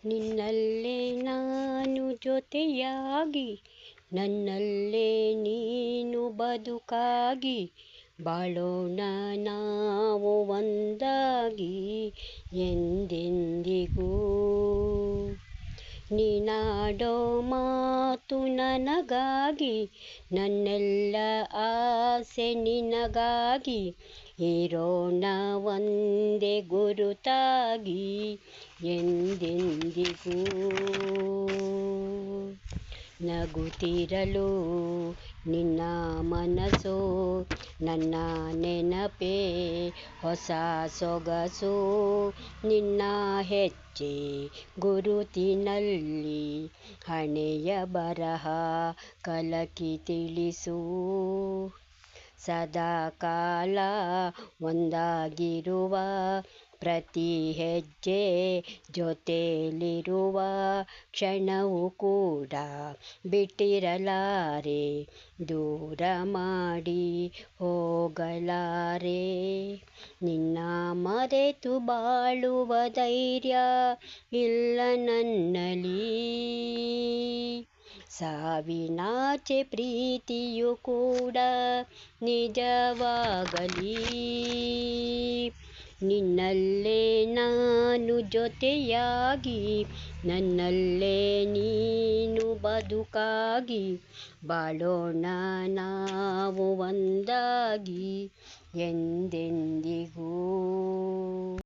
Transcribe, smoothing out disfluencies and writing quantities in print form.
ನಿನ್ನಲ್ಲೇ ನಾನು ಜೊತೆಯಾಗಿ, ನನ್ನಲ್ಲೇ ನೀನು ಬದುಕಾಗಿ, ಬಾಳೋಣ ನಾವು ಒಂದಾಗಿ ಎಂದೆಂದಿಗೂ. ನೀನಾಡೋ ಮಾತು ನನಗಾಗಿ, ನನ್ನೆಲ್ಲ ಆಸೆ ನಿನಗಾಗಿ, ಇರೋಣ ಒಂದೇ ಗುರುತಾಗಿ ಎಂದೆಂದಿಗೂ. ನಗುತ್ತಿರಲು ನಿನ್ನ ಮನಸ್ಸು, ನನ್ನ ನೆನಪೇ ಹೊಸ ಸೊಗಸು, ನಿನ್ನ ಹೆಜ್ಜೆ ಗುರುತಿನಲ್ಲಿ ಹಣೆಯ ಬರಹ ಕಲಕಿ ತಿಳಿಸು. ಸದಾ ಕಾಲ ಒಂದಾಗಿರುವ, ಪ್ರತಿ ಹೆಜ್ಜೆ ಜೊತೆಲಿರುವ, ಕ್ಷಣವೂ ಕೂಡ ಬಿಟ್ಟಿರಲಾರೆ, ದೂರ ಮಾಡಿ ಹೋಗಲಾರೆ. ನಿನ್ನ ಮರೆತು ಬಾಳುವ ಧೈರ್ಯ ಇಲ್ಲ ನನ್ನಲ್ಲಿ, ಸಾವಿನಾಚೆ ಪ್ರೀತಿಯು ಕೂಡ ನಿಜವಾಗಲಿ. ನಿನ್ನಲ್ಲೇ ನಾನು ಜೊತೆಯಾಗಿ, ನನ್ನಲ್ಲೇ ನೀನು ಬದುಕಾಗಿ, ಬಾಳೋಣ ನಾವು ಒಂದಾಗಿ ಎಂದೆಂದಿಗೂ.